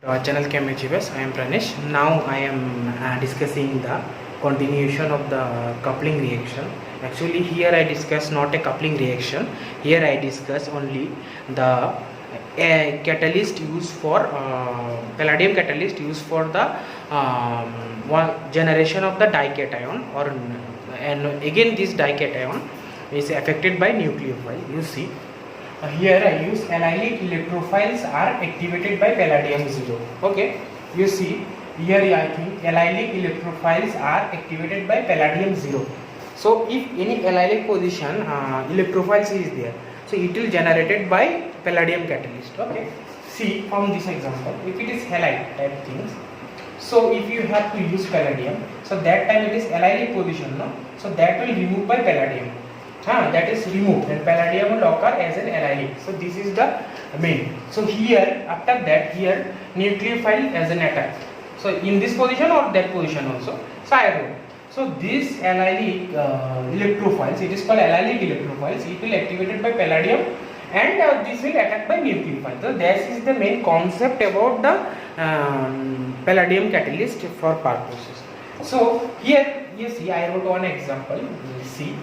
Channel Chemicals. I am Pranesh. Now I am discussing the continuation of the coupling reaction. Actually, here I discuss not a coupling reaction. Here I discuss only the catalyst used for palladium catalyst used for the one generation of the dication, or and again this dication is affected by nucleophile. You see. Here I use allylic electrophiles are activated by palladium 0. Okay, you see here I think allylic electrophiles are activated by palladium 0. So if any allylic position electrophiles is there, so it will generated by palladium catalyst. Okay, see from this example, if it is halide type things, so if you have to use palladium, so that time it is allylic position, no? So that will remove by palladium. That is removed and palladium will occur as an allylic. So this is the main. So here after that here nucleophile as an attack. So in this position or that position also. So I wrote. So this allylic electrophiles, it is called allylic electrophiles. It will activated by palladium and this will attack by nucleophile. So this is the main concept about the palladium catalyst for purposes. So here you see I wrote one example. See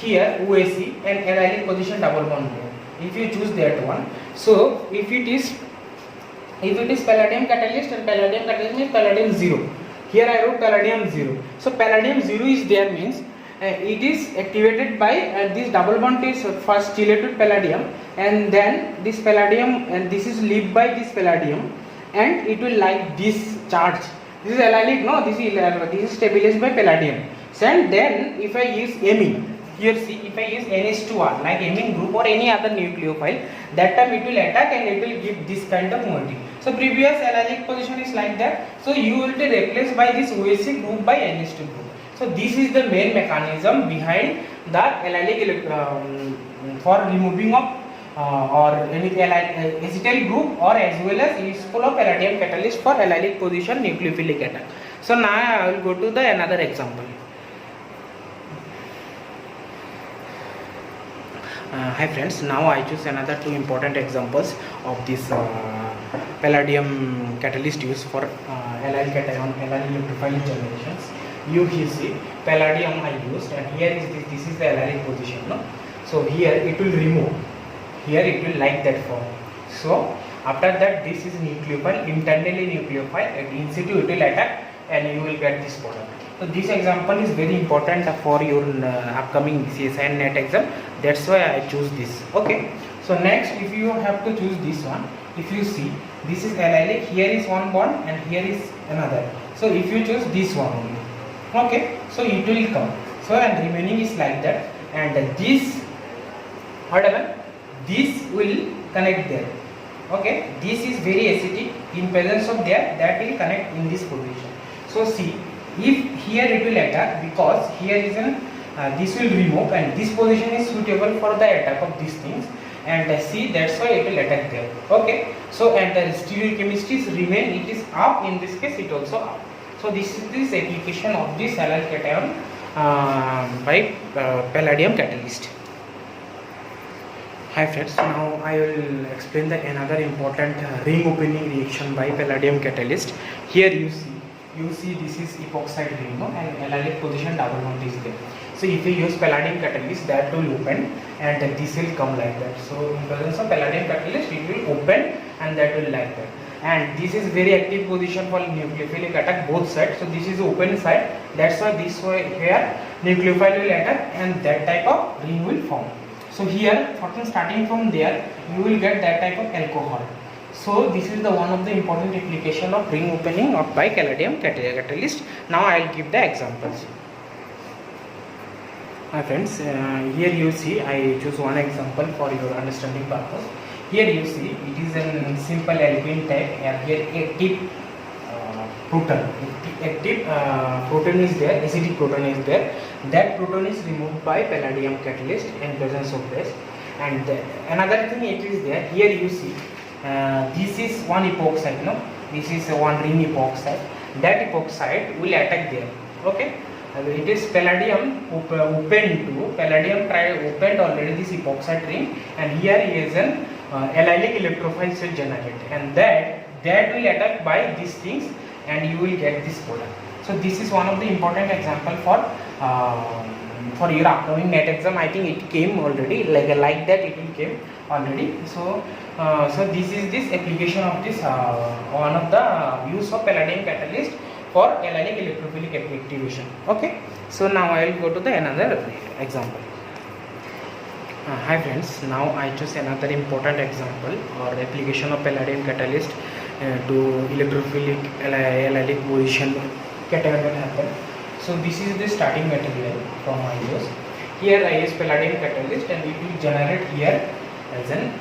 here OAC and allylic position double bond there. If you choose that one, so if it is palladium catalyst and palladium catalyst means palladium 0. Here I wrote palladium 0. So palladium 0 is there means it is activated by this double bond is first chelated palladium, and then this palladium and this is leave by this palladium, and it will like this charge. This is allylic, no? This is stabilized by palladium. And then if I use amine, here see if I use NH2R like amine group or any other nucleophile, that time it will attack and it will give this kind of moiety. So previous allylic position is like that. So you will be replaced by this OAC group by NH2 group. So this is the main mechanism behind the allylic for removing of or any acetyl group, or as well as useful of palladium catalyst for allylic position nucleophilic attack. So now I will go to the another example. Hi friends, now I choose another two important examples of this palladium catalyst used for allyl cation, allyl electrophile generations. You see palladium I used, and here is this is the allylic position, no? So here it will remove, here it will like that form. So after that this is nucleophile, internally nucleophile, and in situ it will attack and you will get this product. So this example is very important for your upcoming CSI and NET exam. That's why I choose this. Okay. So next, if you have to choose this one, if you see this is allylic, here is one bond and here is another. So if you choose this one only, okay. So it will come. So and remaining is like that, and this whatever this will connect there. Okay. This is very acidic. In presence of there, that will connect in this position. So see. If here it will attack, because here is an this will remove and this position is suitable for the attack of these things, and see that's why it will attack there. Okay. So and the stereochemistries remain, it is up, in this case it also up. So this is this application of this allyl cation by palladium catalyst. Hi friends, now I will explain the another important ring opening reaction by palladium catalyst. Here you see this is epoxide ring, no? And allylic position double bond is there. So if you use palladium catalyst, that will open and this will come like that. So in presence of palladium catalyst, it will open and that will like that. And this is very active position for nucleophilic attack both sides. So this is open side. That's why this way here nucleophile will attack and that type of ring will form. So here starting from there you will get that type of alcohol. So this is the one of the important application of ring opening of by palladium catalyst. Now I will give the examples. My friends, here you see I choose one example for your understanding purpose. Here you see it is a simple alkene type, and here active proton. Active proton is there, acidic proton is there. That proton is removed by palladium catalyst in presence of this. And another thing it is there. Here you see. This is one epoxide, no? This is one ring epoxide. That epoxide will attack there. Okay. It is palladium opened to palladium opened already this epoxide ring, and here is an allylic electrophile cell generated, and that that will attack by these things, and you will get this product. So this is one of the important example for your upcoming NET exam. I think it came already, like that it will came already. So so this application of this one of the use of palladium catalyst for allylic electrophilic activation. Okay, so now I will go to the another example. Hi friends, now I choose another important example or application of palladium catalyst to electrophilic allylic position cation will happen. So this is the starting material from I use. Here I use palladium catalyst and it will generate here as an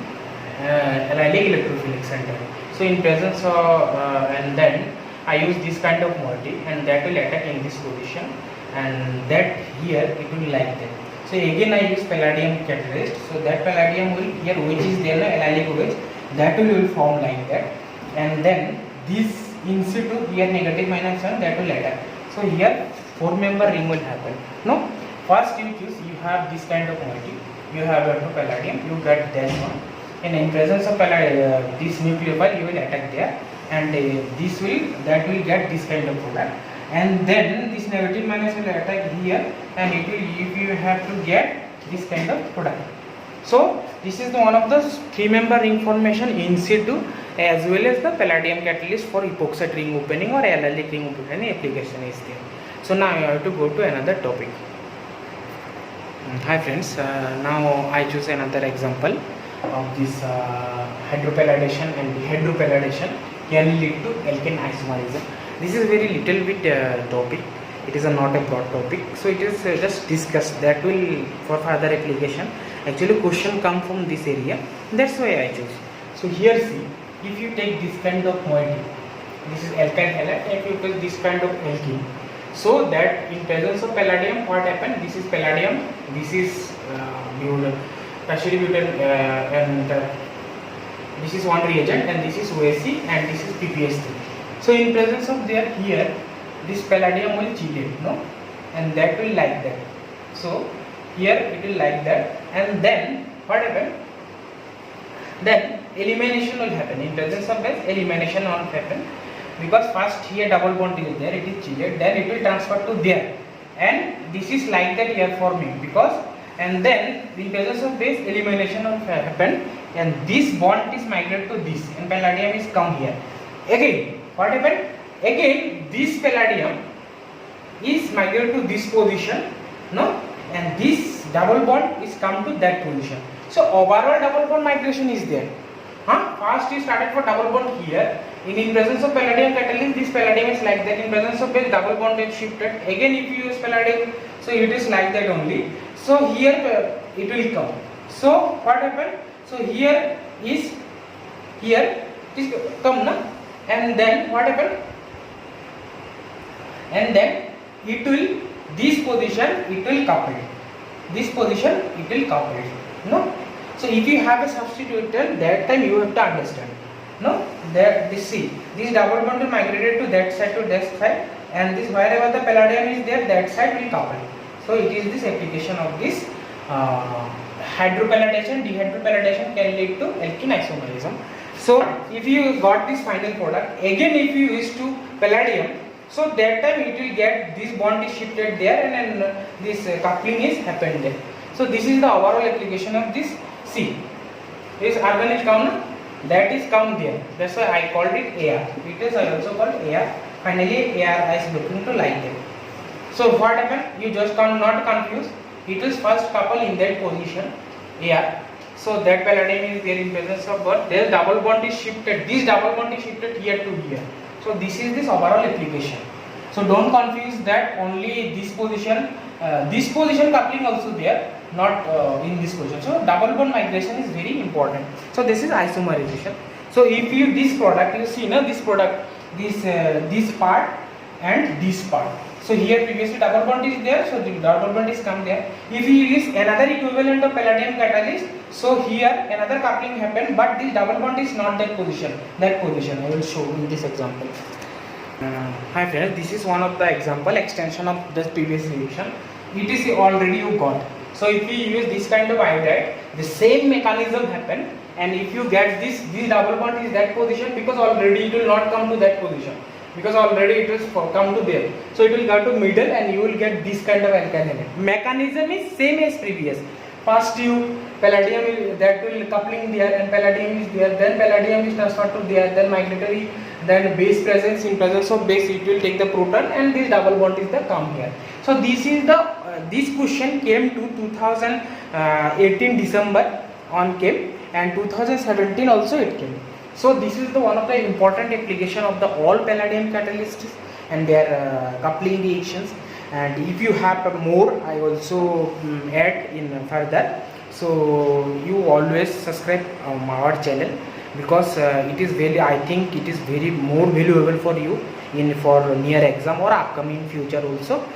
allylic electrophilic center. So in presence of and then I use this kind of moiety and that will attack in this position, and that here it will like that. So again I use palladium catalyst, so that palladium will here which is there allylic wedge, that will form like that, and then this in situ here negative minus 1 that will attack. So here 4-member ring will happen. No, first you choose, you have this kind of moiety, you have your palladium, you get that one, and in presence of this nucleophile you will attack there, and that will get this kind of product, and then this negative minus will attack here, and it will, if you have to get this kind of product. So this is the one of the 3-member ring formation in situ as well as the palladium catalyst for epoxide ring opening or allylic ring opening application is there. So now I have to go to another topic. Hi friends, now I choose another example of this hydropalladation and dehydropalladation can lead to alkane isomerism. This is very little bit topic. It is not a broad topic, so it is just discussed. That will for further application. Actually, question come from this area. That's why I chose. So here see, if you take this kind of moiety, this is alkyl halide. If you take this kind of alkene, so that in presence of palladium, what happened? This is palladium. This is tertiary butyl and this is one reagent, and this is OSC, and this is PPS3. So in presence of there here, this palladium will chelate, no, and that will like that. So here it will like that, and then what happen? Then elimination will happen. In presence of this, elimination will happen, because first here double bond is there, it is chelate, then it will transfer to there, and this is like that here forming, because, and then in presence of this elimination will happen, and this bond is migrated to this, and palladium is come here. Again what happened? Again this palladium is migrated to this position, no, and this double bond is come to that position. So overall double bond migration is there. First you started for double bond here. In presence of palladium catalyst, this palladium is like that. In presence of this double bond is shifted. Again if you use palladium, so it is like that only. So here it will come. So what happened? So here is come, na, and then what happened? And then it will, this position it will couple, this position it will couple, no. So if you have a substitutor, that time you have to understand, no, that this, see, this double bond will migrated to that side, and this wherever the palladium is there, that side will couple. So it is this application of this hydropalladation. Dehydropalladation can lead to alkene isomerism. So if you got this final product, again if you use to palladium, so that time it will get this bond is shifted there, and then this coupling is happened there. So this is the overall application of this. See, this argon is come, that is come there. That's why I called it AR. It is also called AR. Finally AR is looking to like that. So what happened? You just not confuse. It is first couple in that position AR. So that palladium is there in presence of, but there double bond is shifted. This double bond is shifted here to here. So this is this overall application. So don't confuse that only this position coupling also there, not in this position. So double bond migration is very important. So this is isomerization. So if you this product, you see, this product, this part and this part. So here previously double bond is there, so the double bond is come there. If you use another equivalent of palladium catalyst, so here another coupling happen, but this double bond is not that position. That position I will show in this example. Hi friends, this is one of the example extension of the previous reaction. It is already you got. So if you use this kind of iodide, the same mechanism happen. and if you get this double bond is that position, because already it will not come to that position, because already it will come to there, so it will go to middle and you will get this kind of alkyl halide. Mechanism is same as previous. First you palladium is, that will coupling there and palladium is there, then palladium is transferred to there, then migratory, then base presence, in presence of base it will take the proton and this double bond is the come here. So this is the this question came to 2018 December on came, and 2017 also it came. So this is the one of the important application of the all palladium catalysts and their coupling reactions. And if you have more, I also add in further. So you always subscribe our channel, because it is very, I think it is very more valuable for you in for near exam or upcoming future also.